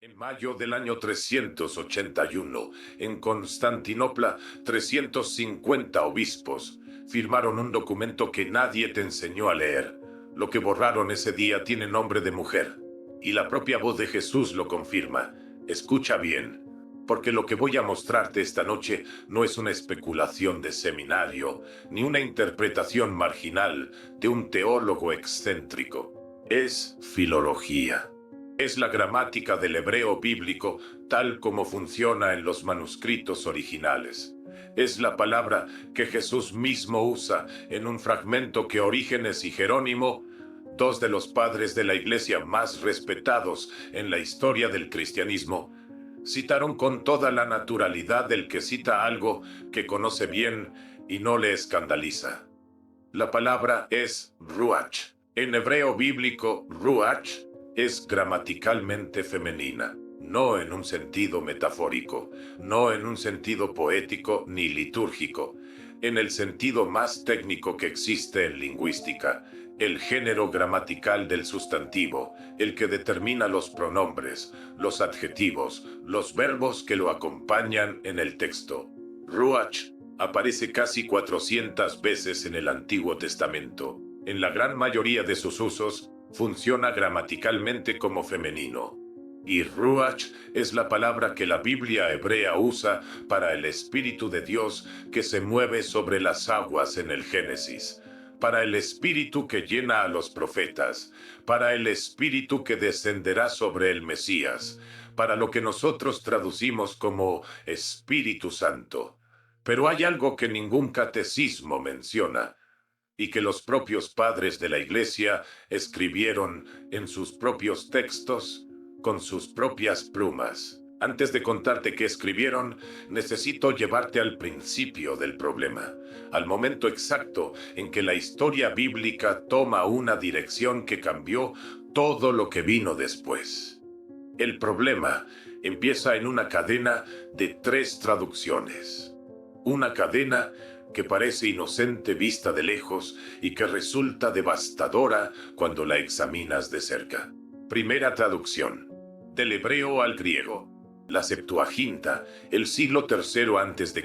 En mayo del año 381, en Constantinopla, 350 obispos firmaron un documento que nadie te enseñó a leer. Lo que borraron ese día tiene nombre de mujer, y la propia voz de Jesús lo confirma. Escucha bien, porque lo que voy a mostrarte esta noche no es una especulación de seminario, ni una interpretación marginal de un teólogo excéntrico. Es filología. Es la gramática del hebreo bíblico tal como funciona en los manuscritos originales. Es la palabra que Jesús mismo usa en un fragmento que Orígenes y Jerónimo, dos de los padres de la Iglesia más respetados en la historia del cristianismo, citaron con toda la naturalidad del que cita algo que conoce bien y no le escandaliza. La palabra es ruach. En hebreo bíblico, ruach es gramaticalmente femenina, no en un sentido metafórico, no en un sentido poético ni litúrgico, en el sentido más técnico que existe en lingüística, el género gramatical del sustantivo, el que determina los pronombres, los adjetivos, los verbos que lo acompañan en el texto. Ruach aparece casi 400 veces en el Antiguo Testamento. En la gran mayoría de sus usos, funciona gramaticalmente como femenino. Y Ruach es la palabra que la Biblia hebrea usa para el Espíritu de Dios que se mueve sobre las aguas en el Génesis, para el Espíritu que llena a los profetas, para el Espíritu que descenderá sobre el Mesías, para lo que nosotros traducimos como Espíritu Santo. Pero hay algo que ningún catecismo menciona, y que los propios padres de la Iglesia escribieron en sus propios textos con sus propias plumas. Antes de contarte qué escribieron, necesito llevarte al principio del problema, al momento exacto en que la historia bíblica toma una dirección que cambió todo lo que vino después. El problema empieza en una cadena de 3 traducciones. Una cadena que parece inocente vista de lejos y que resulta devastadora cuando la examinas de cerca. Primera traducción. Del hebreo al griego. La Septuaginta, el siglo III a.C.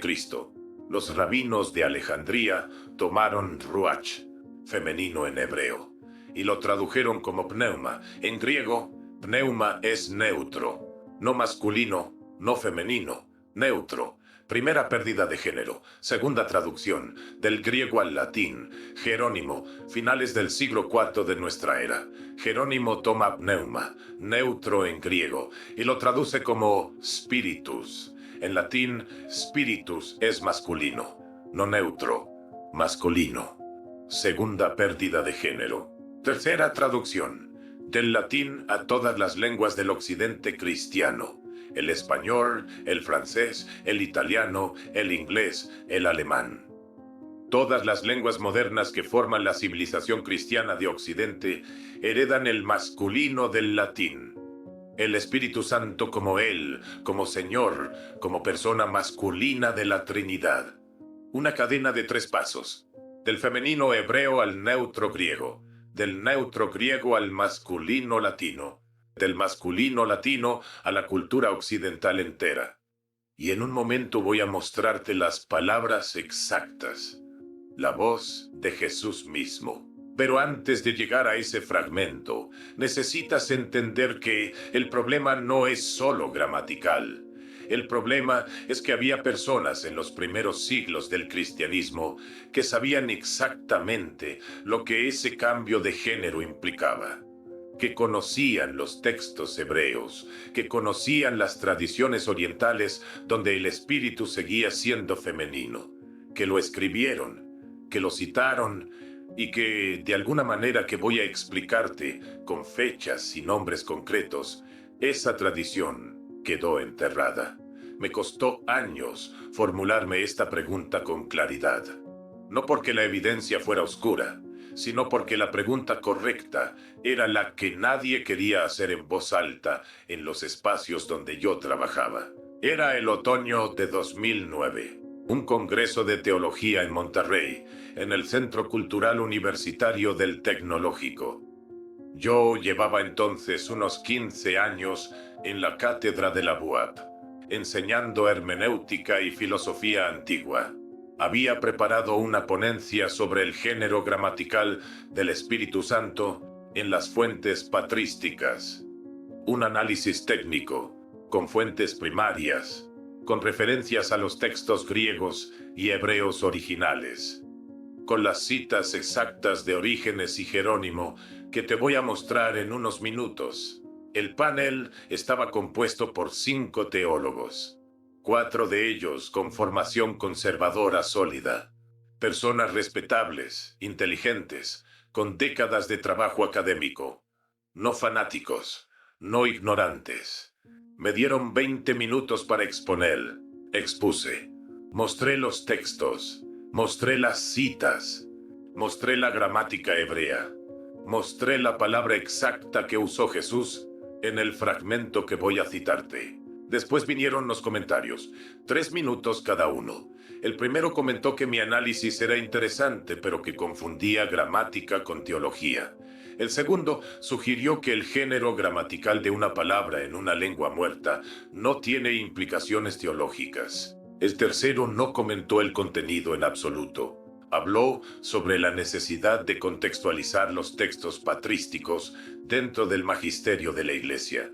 Los rabinos de Alejandría tomaron ruach, femenino en hebreo, y lo tradujeron como pneuma. En griego, pneuma es neutro, no masculino, no femenino, neutro. Primera pérdida de género. Segunda traducción, del griego al latín. Jerónimo, finales del siglo IV de nuestra era. Jerónimo toma pneuma, neutro en griego, y lo traduce como spiritus. En latín, spiritus es masculino, no neutro, masculino. Segunda pérdida de género. Tercera traducción, del latín a todas las lenguas del occidente cristiano. El español, el francés, el italiano, el inglés, el alemán. Todas las lenguas modernas que forman la civilización cristiana de Occidente heredan el masculino del latín. El Espíritu Santo como Él, como Señor, como persona masculina de la Trinidad. Una cadena de 3 pasos. Del femenino hebreo al neutro griego. Del neutro griego al masculino latino. Del masculino latino a la cultura occidental entera. Y en un momento voy a mostrarte las palabras exactas, la voz de Jesús mismo. Pero antes de llegar a ese fragmento, necesitas entender que el problema no es solo gramatical. El problema es que había personas en los primeros siglos del cristianismo que sabían exactamente lo que ese cambio de género implicaba, que conocían los textos hebreos, que conocían las tradiciones orientales donde el espíritu seguía siendo femenino, que lo escribieron, que lo citaron y que, de alguna manera que voy a explicarte con fechas y nombres concretos, esa tradición quedó enterrada. Me costó años formularme esta pregunta con claridad, no porque la evidencia fuera oscura, sino porque la pregunta correcta era la que nadie quería hacer en voz alta en los espacios donde yo trabajaba. Era el otoño de 2009, un congreso de teología en Monterrey, en el Centro Cultural Universitario del Tecnológico. Yo llevaba entonces unos 15 años en la cátedra de la BUAP, enseñando hermenéutica y filosofía antigua. Había preparado una ponencia sobre el género gramatical del Espíritu Santo en las fuentes patrísticas. Un análisis técnico, con fuentes primarias, con referencias a los textos griegos y hebreos originales, con las citas exactas de Orígenes y Jerónimo que te voy a mostrar en unos minutos. El panel estaba compuesto por 5 teólogos, 4 de ellos con formación conservadora sólida, personas respetables, inteligentes, con décadas de trabajo académico, no fanáticos, no ignorantes. Me dieron 20 minutos para exponer. Expuse. Mostré los textos. Mostré las citas. Mostré la gramática hebrea. Mostré la palabra exacta que usó Jesús en el fragmento que voy a citarte. Después vinieron los comentarios, 3 minutos cada uno. El primero comentó que mi análisis era interesante, pero que confundía gramática con teología. El segundo sugirió que el género gramatical de una palabra en una lengua muerta no tiene implicaciones teológicas. El tercero no comentó el contenido en absoluto. Habló sobre la necesidad de contextualizar los textos patrísticos dentro del magisterio de la Iglesia.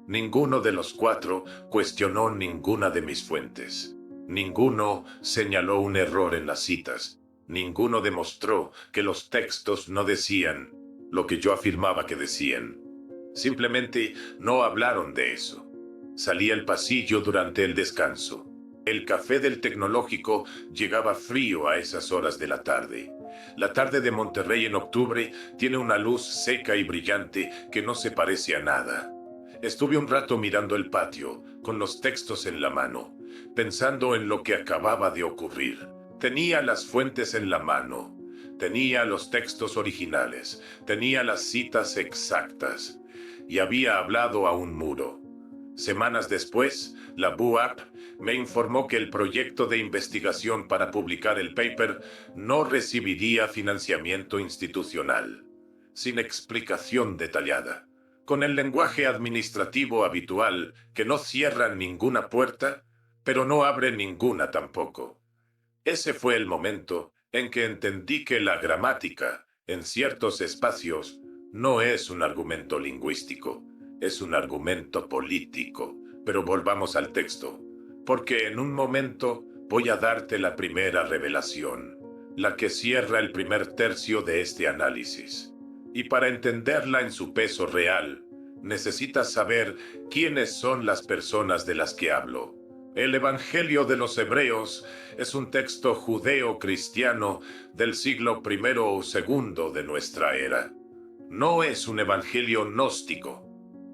Ninguno de los 4 cuestionó ninguna de mis fuentes. Ninguno señaló un error en las citas. Ninguno demostró que los textos no decían lo que yo afirmaba que decían. Simplemente no hablaron de eso. Salí al pasillo durante el descanso. El café del tecnológico llegaba frío a esas horas de la tarde. La tarde de Monterrey en octubre tiene una luz seca y brillante que no se parece a nada. Estuve un rato mirando el patio, con los textos en la mano, pensando en lo que acababa de ocurrir. Tenía las fuentes en la mano. Tenía los textos originales, tenía las citas exactas, y había hablado a un muro. Semanas después, la BUAP me informó que el proyecto de investigación para publicar el paper no recibiría financiamiento institucional, sin explicación detallada, con el lenguaje administrativo habitual que no cierra ninguna puerta, pero no abre ninguna tampoco. Ese fue el momento en que entendí que la gramática, en ciertos espacios, no es un argumento lingüístico, es un argumento político. Pero volvamos al texto, porque en un momento voy a darte la primera revelación, la que cierra el primer tercio de este análisis. Y para entenderla en su peso real, necesitas saber quiénes son las personas de las que hablo. El Evangelio de los Hebreos es un texto judeo-cristiano del siglo I o II de nuestra era. No es un evangelio gnóstico.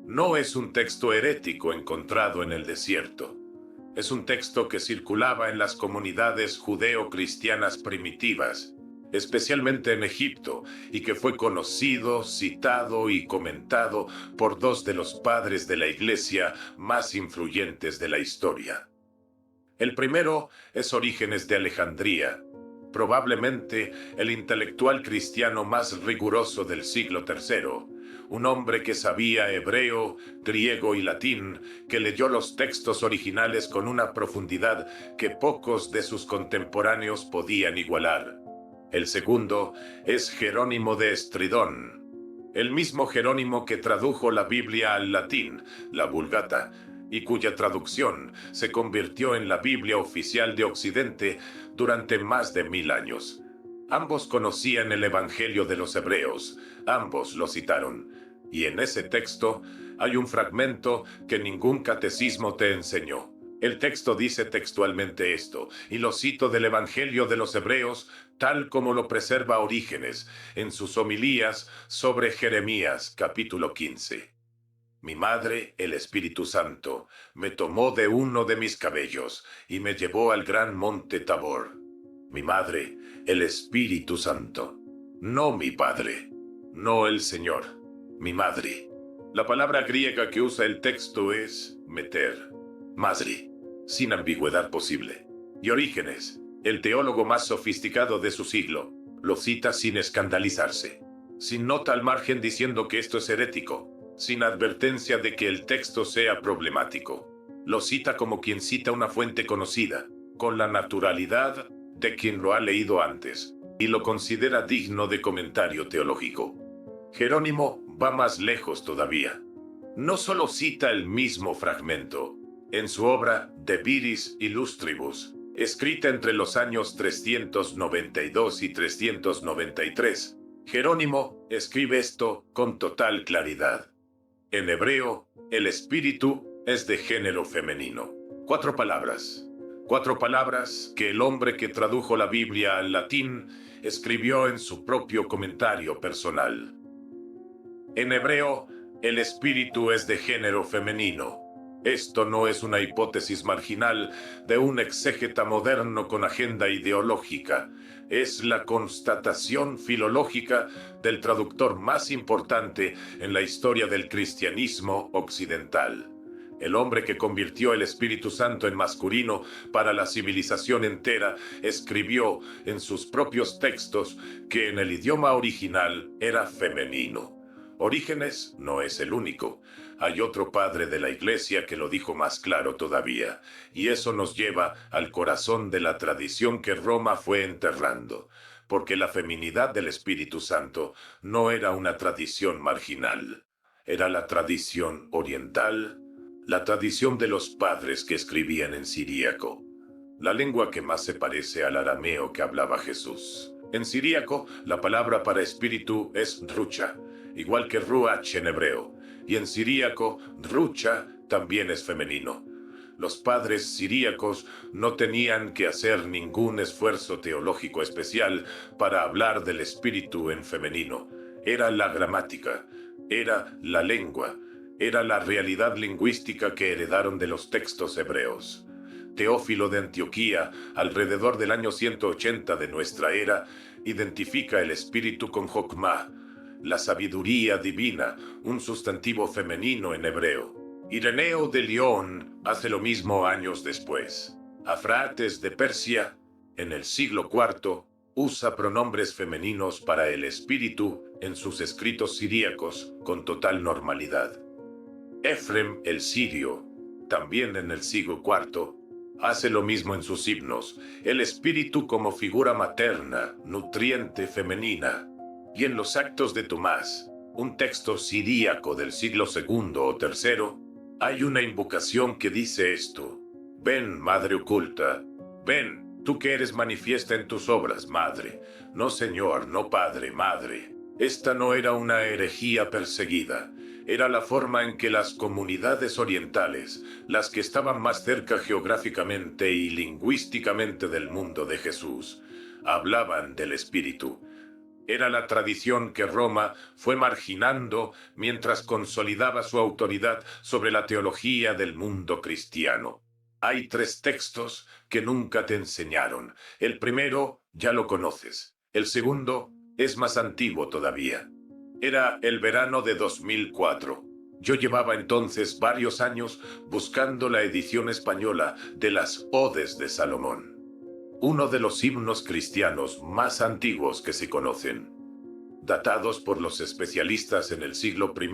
No es un texto herético encontrado en el desierto. Es un texto que circulaba en las comunidades judeo-cristianas primitivas, especialmente en Egipto, y que fue conocido, citado y comentado por 2 de los padres de la Iglesia más influyentes de la historia. El primero es Orígenes de Alejandría, probablemente el intelectual cristiano más riguroso del siglo III, un hombre que sabía hebreo, griego y latín, que leyó los textos originales con una profundidad que pocos de sus contemporáneos podían igualar. El segundo es Jerónimo de Estridón, el mismo Jerónimo que tradujo la Biblia al latín, la Vulgata, y cuya traducción se convirtió en la Biblia oficial de Occidente durante más de 1000 años. Ambos conocían el Evangelio de los Hebreos, ambos lo citaron, y en ese texto hay un fragmento que ningún catecismo te enseñó. El texto dice textualmente esto, y lo cito del Evangelio de los Hebreos, tal como lo preserva Orígenes en sus homilías sobre Jeremías, capítulo 15. Mi madre, el Espíritu Santo, me tomó de uno de mis cabellos y me llevó al gran monte Tabor. Mi madre, el Espíritu Santo. No mi padre, no el Señor, mi madre. La palabra griega que usa el texto es meter, madre, sin ambigüedad posible. Y Orígenes, el teólogo más sofisticado de su siglo, lo cita sin escandalizarse. sin nota al margen diciendo que esto es herético, sin advertencia de que el texto sea problemático. Lo cita como quien cita una fuente conocida, con la naturalidad de quien lo ha leído antes, y lo considera digno de comentario teológico. Jerónimo va más lejos todavía. No solo cita el mismo fragmento, en su obra De Viris Illustribus, escrita entre los años 392 y 393, Jerónimo escribe esto con total claridad. En hebreo, el espíritu es de género femenino. Cuatro palabras que el hombre que tradujo la Biblia al latín escribió en su propio comentario personal. En hebreo, el espíritu es de género femenino. Esto no es una hipótesis marginal de un exégeta moderno con agenda ideológica. Es la constatación filológica del traductor más importante en la historia del cristianismo occidental. El hombre que convirtió el Espíritu Santo en masculino para la civilización entera escribió en sus propios textos que en el idioma original era femenino. Orígenes no es el único. Hay otro padre de la Iglesia que lo dijo más claro todavía, y eso nos lleva al corazón de la tradición que Roma fue enterrando, porque la feminidad del Espíritu Santo no era una tradición marginal, era la tradición oriental, la tradición de los padres que escribían en siríaco, la lengua que más se parece al arameo que hablaba Jesús. En siríaco, la palabra para espíritu es rucha, igual que ruach en hebreo, y en siríaco, rucha también es femenino. Los padres siríacos no tenían que hacer ningún esfuerzo teológico especial para hablar del espíritu en femenino. Era la gramática, era la lengua, era la realidad lingüística que heredaron de los textos hebreos. Teófilo de Antioquía, alrededor del año 180 de nuestra era, identifica el espíritu con Jokmah, la sabiduría divina, un sustantivo femenino en hebreo. Ireneo de León hace lo mismo años después. Afrates de Persia, en el siglo IV, usa pronombres femeninos para el espíritu en sus escritos siríacos con total normalidad. Efrem el sirio, también en el siglo IV, hace lo mismo en sus himnos, el espíritu como figura materna, nutriente femenina. Y en los Actos de Tomás, un texto siríaco del siglo II o III, hay una invocación que dice esto: ven, madre oculta, ven, tú que eres manifiesta en tus obras, madre. No señor, no padre, madre. Esta no era una herejía perseguida. Era la forma en que las comunidades orientales, las que estaban más cerca geográficamente y lingüísticamente del mundo de Jesús, hablaban del Espíritu. Era la tradición que Roma fue marginando mientras consolidaba su autoridad sobre la teología del mundo cristiano. Hay tres textos que nunca te enseñaron. El primero ya lo conoces. El segundo es más antiguo todavía. Era el verano de 2004. Yo llevaba entonces varios años buscando la edición española de las Odes de Salomón, uno de los himnos cristianos más antiguos que se conocen, datados por los especialistas en el siglo I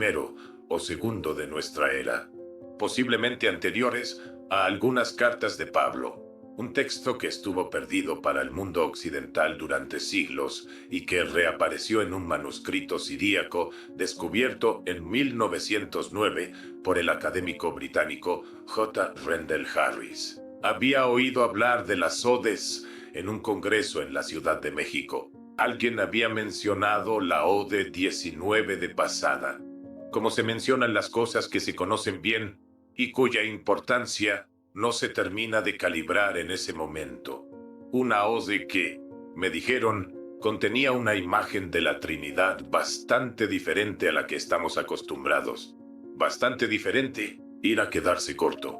o II de nuestra era, posiblemente anteriores a algunas cartas de Pablo, un texto que estuvo perdido para el mundo occidental durante siglos y que reapareció en un manuscrito siríaco descubierto en 1909 por el académico británico J. Rendell Harris. Había oído hablar de las Odes en un congreso en la Ciudad de México. Alguien había mencionado la Ode 19 de pasada, como se mencionan las cosas que se conocen bien y cuya importancia no se termina de calibrar en ese momento. Una ode que, me dijeron, contenía una imagen de la Trinidad bastante diferente a la que estamos acostumbrados. Bastante diferente, ir a quedarse corto.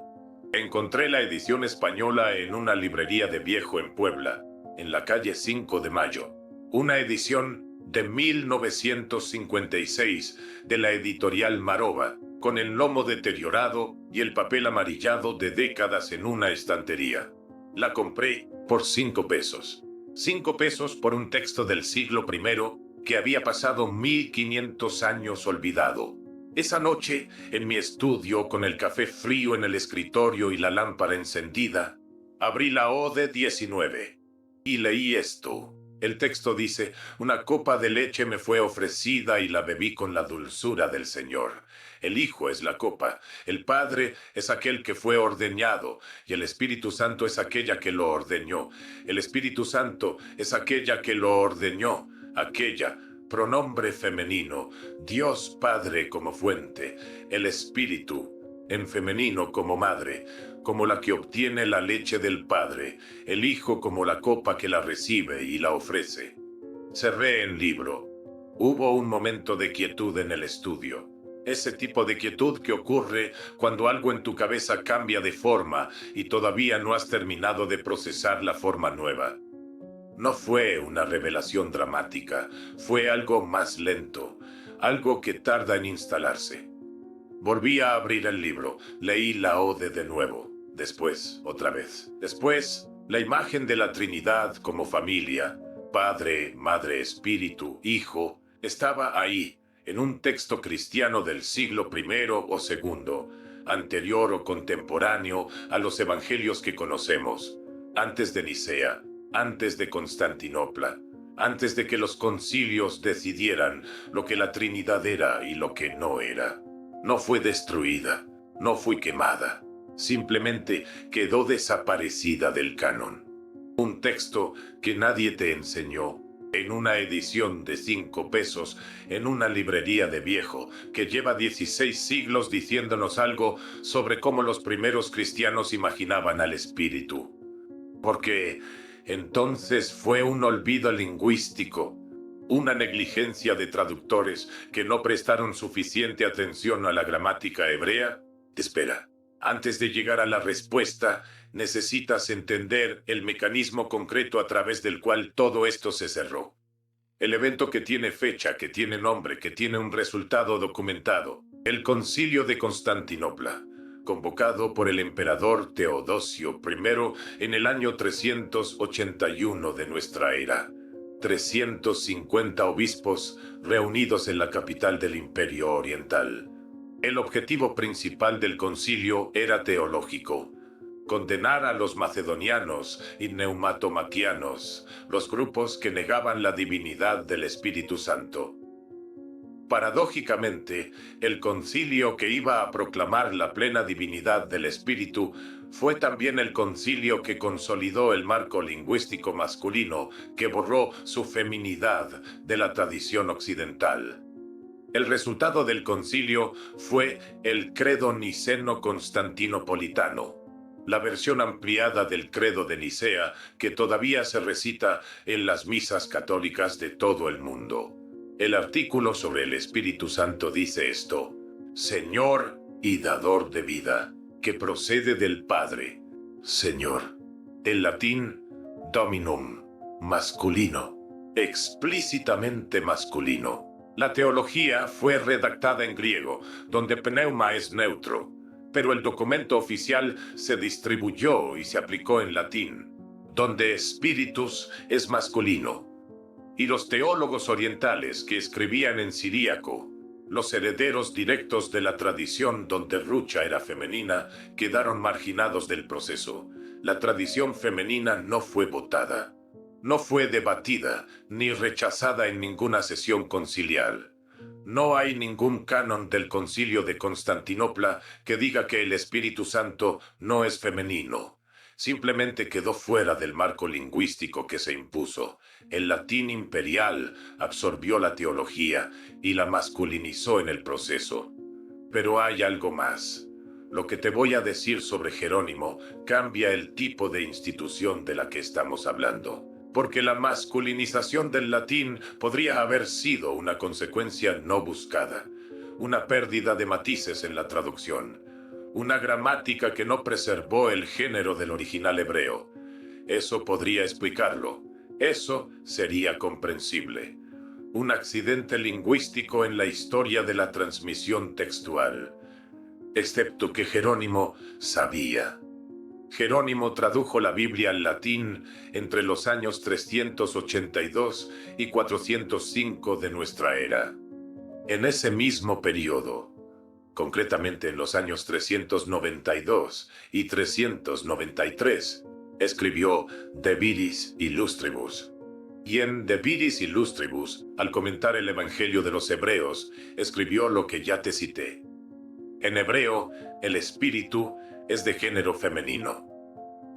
Encontré la edición española en una librería de viejo en Puebla, en la calle 5 de Mayo. Una edición de 1956 de la editorial Maroba, con el lomo deteriorado y el papel amarillado de décadas en una estantería. La compré por 5 pesos. 5 pesos por un texto del siglo I que había pasado 1500 años olvidado. Esa noche, en mi estudio, con el café frío en el escritorio y la lámpara encendida, abrí la Ode 19 y leí esto. El texto dice: una copa de leche me fue ofrecida y la bebí con la dulzura del Señor. El Hijo es la copa, el Padre es aquel que fue ordeñado, y el Espíritu Santo es aquella que lo ordeñó. El Espíritu Santo es aquella que lo ordeñó, aquella, pronombre femenino, Dios Padre como fuente, el Espíritu, en femenino como madre, como la que obtiene la leche del Padre, el Hijo como la copa que la recibe y la ofrece. Cerré el libro. Hubo un momento de quietud en el estudio. Ese tipo de quietud que ocurre cuando algo en tu cabeza cambia de forma y todavía no has terminado de procesar la forma nueva. No fue una revelación dramática, fue algo más lento, algo que tarda en instalarse. Volví a abrir el libro, leí la Ode de nuevo, después otra vez. Después, la imagen de la Trinidad como familia, Padre, Madre, Espíritu, Hijo, estaba ahí, en un texto cristiano del siglo I o II, anterior o contemporáneo a los evangelios que conocemos, antes de Nicea, antes de Constantinopla, antes de que los concilios decidieran lo que la Trinidad era y lo que no era. No fue destruida, no fue quemada, simplemente quedó desaparecida del canon. Un texto que nadie te enseñó, en una edición de 5 pesos, en una librería de viejo, que lleva 16 siglos diciéndonos algo sobre cómo los primeros cristianos imaginaban al Espíritu. Porque entonces fue un olvido lingüístico, una negligencia de traductores que no prestaron suficiente atención a la gramática hebrea. Espera, antes de llegar a la respuesta, necesitas entender el mecanismo concreto a través del cual todo esto se cerró. El evento que tiene fecha, que tiene nombre, que tiene un resultado documentado. El Concilio de Constantinopla, convocado por el emperador Teodosio I en el año 381 de nuestra era. 350 obispos reunidos en la capital del Imperio Oriental. El objetivo principal del concilio era teológico: condenar a los macedonianos y neumatomaquianos, los grupos que negaban la divinidad del Espíritu Santo. Paradójicamente, el concilio que iba a proclamar la plena divinidad del Espíritu fue también el concilio que consolidó el marco lingüístico masculino, que borró su feminidad de la tradición occidental. El resultado del concilio fue el Credo Niceno-Constantinopolitano, la versión ampliada del Credo de Nicea que todavía se recita en las misas católicas de todo el mundo. El artículo sobre el Espíritu Santo dice esto: Señor y dador de vida, que procede del Padre. Señor. En latín, Dominum, masculino, explícitamente masculino. La teología fue redactada en griego, donde pneuma es neutro, pero el documento oficial se distribuyó y se aplicó en latín, donde spiritus es masculino. Y los teólogos orientales que escribían en siríaco, los herederos directos de la tradición donde Rucha era femenina, quedaron marginados del proceso. La tradición femenina no fue votada, no fue debatida ni rechazada en ninguna sesión conciliar. No hay ningún canon del Concilio de Constantinopla que diga que el Espíritu Santo no es femenino. Simplemente quedó fuera del marco lingüístico que se impuso. El latín imperial absorbió la teología y la masculinizó en el proceso. Pero hay algo más. Lo que te voy a decir sobre Jerónimo cambia el tipo de institución de la que estamos hablando, porque la masculinización del latín podría haber sido una consecuencia no buscada, una pérdida de matices en la traducción, una gramática que no preservó el género del original hebreo. Eso podría explicarlo. Eso sería comprensible. Un accidente lingüístico en la historia de la transmisión textual. Excepto que Jerónimo sabía. Jerónimo tradujo la Biblia al latín entre los años 382 y 405 de nuestra era. En ese mismo periodo, concretamente en los años 392 y 393, escribió De Viris Illustribus. Y en De Viris Illustribus, al comentar el Evangelio de los Hebreos, escribió lo que ya te cité. En hebreo, el espíritu es de género femenino.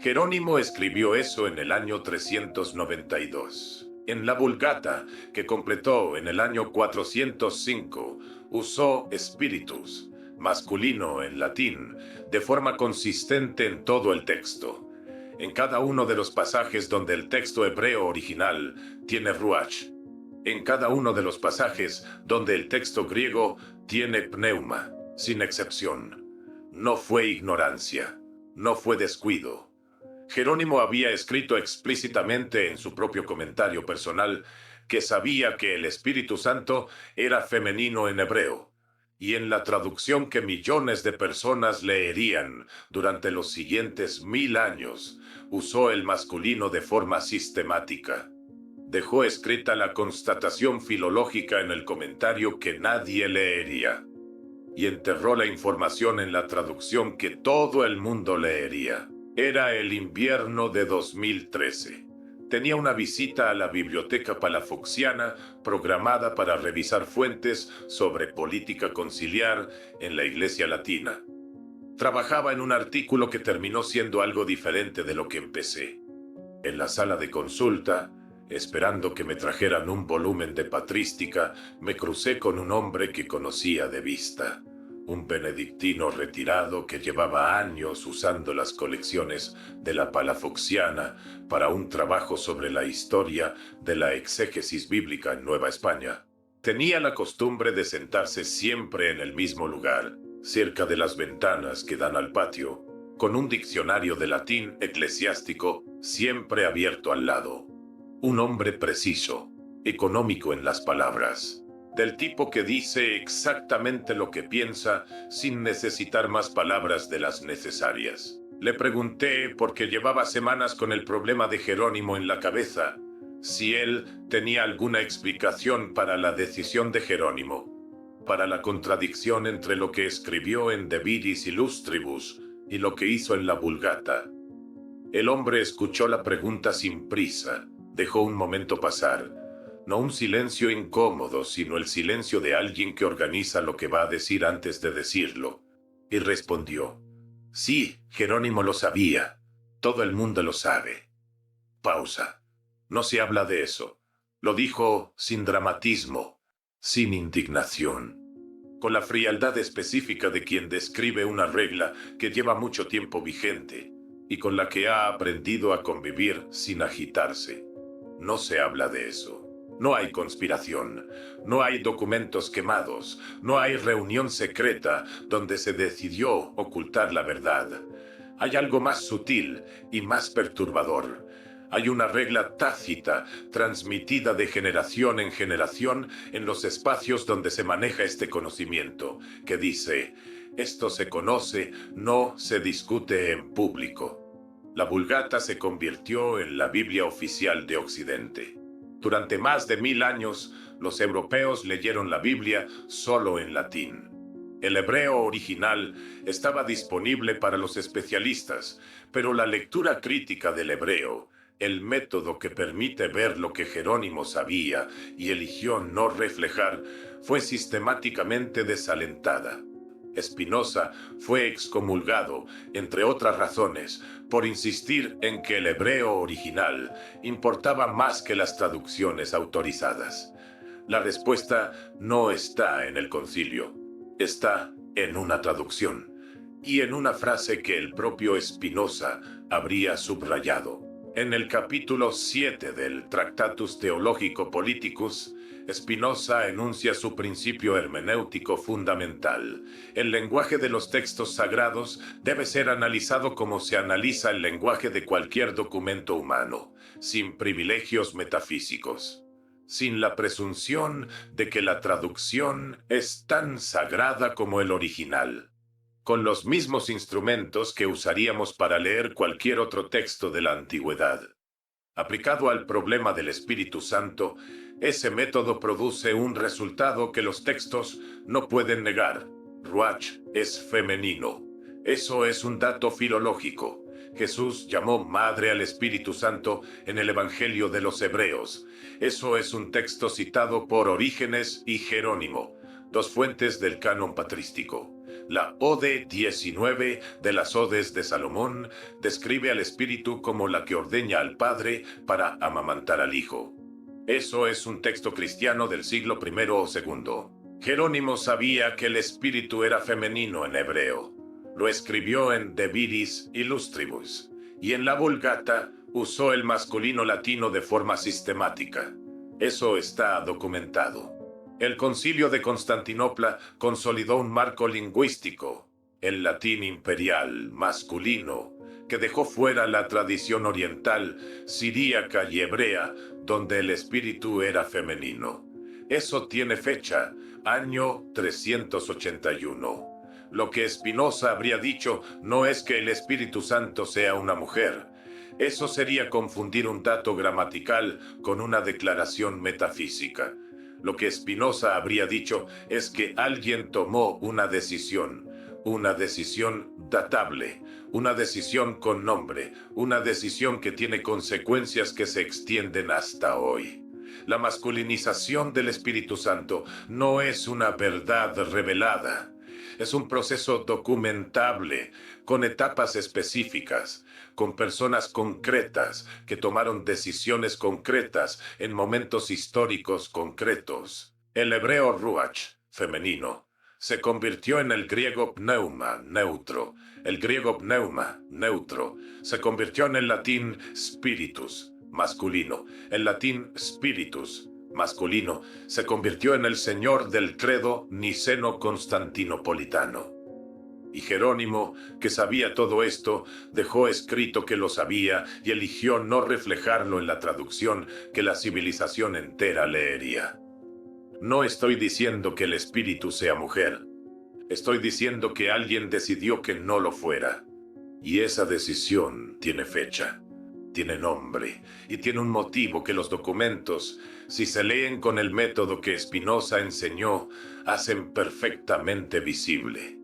Jerónimo escribió eso en el año 392. En la Vulgata, que completó en el año 405, usó spiritus, masculino en latín, de forma consistente en todo el texto. En cada uno de los pasajes donde el texto hebreo original tiene ruach. En cada uno de los pasajes donde el texto griego tiene pneuma, sin excepción. No fue ignorancia, no fue descuido. Jerónimo había escrito explícitamente en su propio comentario personal que sabía que el Espíritu Santo era femenino en hebreo, y en la traducción que millones de personas leerían durante los siguientes 1000 años, usó el masculino de forma sistemática. Dejó escrita la constatación filológica en el comentario que nadie leería, y enterró la información en la traducción que todo el mundo leería. Era el invierno de 2013. Tenía una visita a la Biblioteca Palafoxiana programada para revisar fuentes sobre política conciliar en la Iglesia Latina. Trabajaba en un artículo que terminó siendo algo diferente de lo que empecé. En la sala de consulta, esperando que me trajeran un volumen de patrística, me crucé con un hombre que conocía de vista. Un benedictino retirado que llevaba años usando las colecciones de la Palafoxiana para un trabajo sobre la historia de la exégesis bíblica en Nueva España. Tenía la costumbre de sentarse siempre en el mismo lugar, cerca de las ventanas que dan al patio, con un diccionario de latín eclesiástico siempre abierto al lado. Un hombre preciso, económico en las palabras, del tipo que dice exactamente lo que piensa sin necesitar más palabras de las necesarias. Le pregunté, porque llevaba semanas con el problema de Jerónimo en la cabeza, si él tenía alguna explicación para la decisión de Jerónimo, para la contradicción entre lo que escribió en De Viris Illustribus y lo que hizo en la Vulgata. El hombre escuchó la pregunta sin prisa, dejó un momento pasar. No un silencio incómodo, sino el silencio de alguien que organiza lo que va a decir antes de decirlo. Y respondió: sí, Jerónimo lo sabía. Todo el mundo lo sabe. Pausa. No se habla de eso. Lo dijo sin dramatismo, sin indignación, con la frialdad específica de quien describe una regla que lleva mucho tiempo vigente y con la que ha aprendido a convivir sin agitarse. No se habla de eso. No hay conspiración, no hay documentos quemados, no hay reunión secreta donde se decidió ocultar la verdad. Hay algo más sutil y más perturbador. Hay una regla tácita, transmitida de generación en generación en los espacios donde se maneja este conocimiento, que dice: esto se conoce, no se discute en público. La Vulgata se convirtió en la Biblia oficial de Occidente. Durante más de 1000 años, los europeos leyeron la Biblia solo en latín. El hebreo original estaba disponible para los especialistas, pero la lectura crítica del hebreo, el método que permite ver lo que Jerónimo sabía y eligió no reflejar, fue sistemáticamente desalentada. Spinoza fue excomulgado, entre otras razones, por insistir en que el hebreo original importaba más que las traducciones autorizadas. La respuesta no está en el concilio, está en una traducción y en una frase que el propio Spinoza habría subrayado. En el capítulo 7 del Tractatus Theologico Politicus, Spinoza enuncia su principio hermenéutico fundamental. El lenguaje de los textos sagrados debe ser analizado como se analiza el lenguaje de cualquier documento humano, sin privilegios metafísicos, sin la presunción de que la traducción es tan sagrada como el original. con los mismos instrumentos que usaríamos para leer cualquier otro texto de la antigüedad. Aplicado al problema del Espíritu Santo, ese método produce un resultado que los textos no pueden negar. Ruach es femenino. Eso es un dato filológico. Jesús llamó Madre al Espíritu Santo en el Evangelio de los Hebreos. Eso es un texto citado por Orígenes y Jerónimo, dos fuentes del canon patrístico. La Ode 19 de las Odes de Salomón describe al Espíritu como la que ordeña al Padre para amamantar al Hijo. Eso es un texto cristiano del siglo I o II. Jerónimo sabía que el Espíritu era femenino en hebreo. Lo escribió en De Viris Illustribus, y en la Vulgata usó el masculino latino de forma sistemática. Eso está documentado. El Concilio de Constantinopla consolidó un marco lingüístico, el latín imperial masculino, que dejó fuera la tradición oriental, siríaca y hebrea, donde el espíritu era femenino. Eso tiene fecha, año 381. Lo que Spinoza habría dicho no es que el Espíritu Santo sea una mujer. Eso sería confundir un dato gramatical con una declaración metafísica. Lo que Spinoza habría dicho es que alguien tomó una decisión datable, una decisión con nombre, una decisión que tiene consecuencias que se extienden hasta hoy. La masculinización del Espíritu Santo no es una verdad revelada. Es un proceso documentable, con etapas específicas, con personas concretas que tomaron decisiones concretas en momentos históricos concretos. El hebreo ruach, femenino, se convirtió en el griego pneuma, neutro. El griego pneuma, neutro, se convirtió en el latín spiritus, masculino. El latín spiritus, masculino, se convirtió en el señor del credo niceno-constantinopolitano. Y Jerónimo, que sabía todo esto, dejó escrito que lo sabía y eligió no reflejarlo en la traducción que la civilización entera leería. No estoy diciendo que el espíritu sea mujer. Estoy diciendo que alguien decidió que no lo fuera. Y esa decisión tiene fecha, tiene nombre y tiene un motivo que los documentos, si se leen con el método que Spinoza enseñó, hacen perfectamente visible.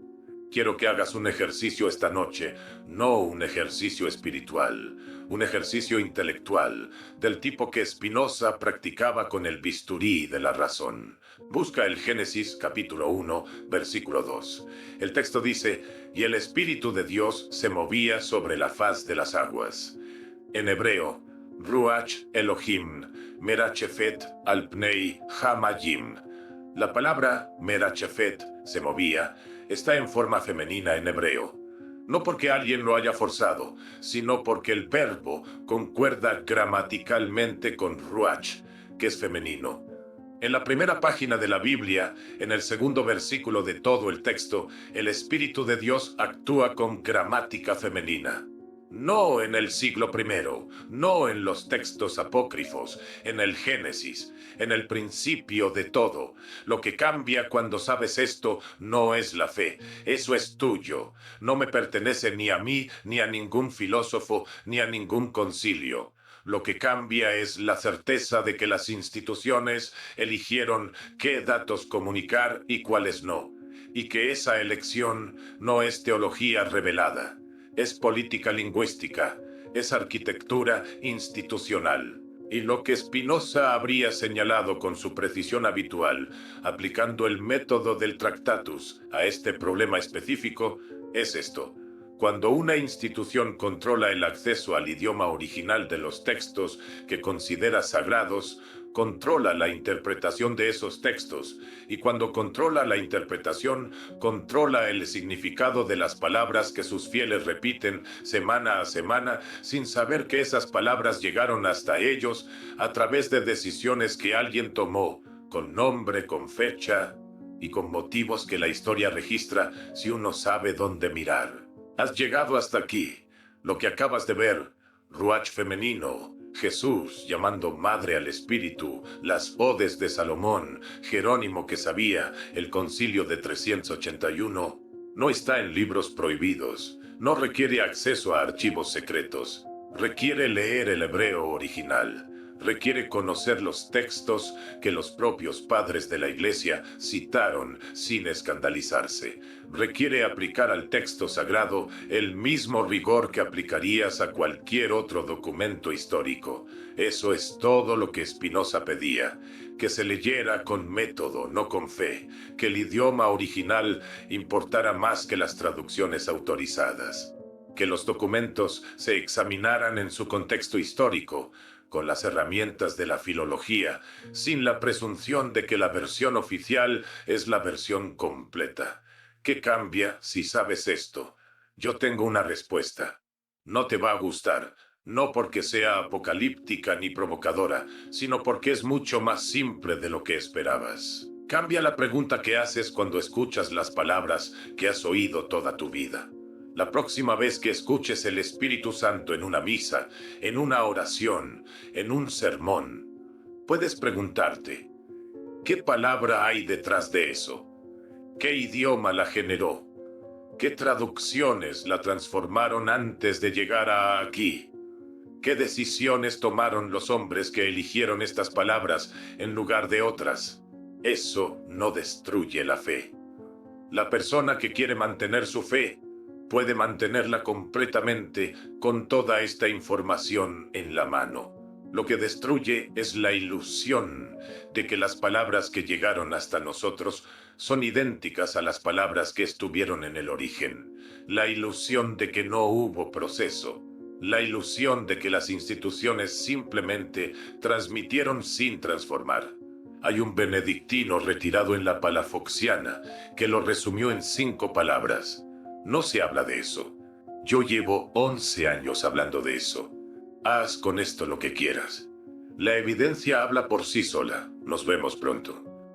Quiero que hagas un ejercicio esta noche, no un ejercicio espiritual, un ejercicio intelectual, del tipo que Spinoza practicaba con el bisturí de la razón. Busca el Génesis capítulo 1, versículo 2. El texto dice, y el Espíritu de Dios se movía sobre la faz de las aguas. En hebreo, Ruach Elohim, Merachefet al Pnei Hamayim. La palabra Merachefet, se movía, está en forma femenina en hebreo. No porque alguien lo haya forzado, sino porque el verbo concuerda gramaticalmente con Ruach, que es femenino. En la primera página de la Biblia, en el segundo versículo de todo el texto, el Espíritu de Dios actúa con gramática femenina. No en el siglo I, no en los textos apócrifos, en el Génesis, en el principio de todo. Lo que cambia cuando sabes esto no es la fe, eso es tuyo. No me pertenece ni a mí, ni a ningún filósofo, ni a ningún concilio. Lo que cambia es la certeza de que las instituciones eligieron qué datos comunicar y cuáles no, y que esa elección no es teología revelada. Es política lingüística, es arquitectura institucional. Y lo que Spinoza habría señalado con su precisión habitual, aplicando el método del Tractatus a este problema específico, es esto. Cuando una institución controla el acceso al idioma original de los textos que considera sagrados, controla la interpretación de esos textos, y cuando controla la interpretación, controla el significado de las palabras que sus fieles repiten semana a semana, sin saber que esas palabras llegaron hasta ellos a través de decisiones que alguien tomó, con nombre, con fecha y con motivos que la historia registra si uno sabe dónde mirar. Has llegado hasta aquí. Lo que acabas de ver, Ruach femenino, Jesús llamando madre al Espíritu, las odes de Salomón, Jerónimo que sabía, el concilio de 381, No está en libros prohibidos, no requiere acceso a archivos secretos, requiere leer el hebreo original, requiere conocer los textos que los propios padres de la Iglesia citaron sin escandalizarse, requiere aplicar al texto sagrado el mismo rigor que aplicarías a cualquier otro documento histórico. Eso es todo lo que Spinoza pedía, que se leyera con método, no con fe, que el idioma original importara más que las traducciones autorizadas, que los documentos se examinaran en su contexto histórico, con las herramientas de la filología, sin la presunción de que la versión oficial es la versión completa. ¿Qué cambia si sabes esto? Yo tengo una respuesta. No te va a gustar, no porque sea apocalíptica ni provocadora, sino porque es mucho más simple de lo que esperabas. Cambia la pregunta que haces cuando escuchas las palabras que has oído toda tu vida. La próxima vez que escuches el Espíritu Santo en una misa, en una oración, en un sermón, puedes preguntarte, ¿qué palabra hay detrás de eso? ¿Qué idioma la generó? ¿Qué traducciones la transformaron antes de llegar a aquí? ¿Qué decisiones tomaron los hombres que eligieron estas palabras en lugar de otras? Eso no destruye la fe. La persona que quiere mantener su fe puede mantenerla completamente con toda esta información en la mano. Lo que destruye es la ilusión de que las palabras que llegaron hasta nosotros son idénticas a las palabras que estuvieron en el origen. La ilusión de que no hubo proceso. La ilusión de que las instituciones simplemente transmitieron sin transformar. Hay un benedictino retirado en la Palafoxiana que lo resumió en 5 palabras. No se habla de eso. Yo llevo 11 años hablando de eso. Haz con esto lo que quieras. La evidencia habla por sí sola. Nos vemos pronto.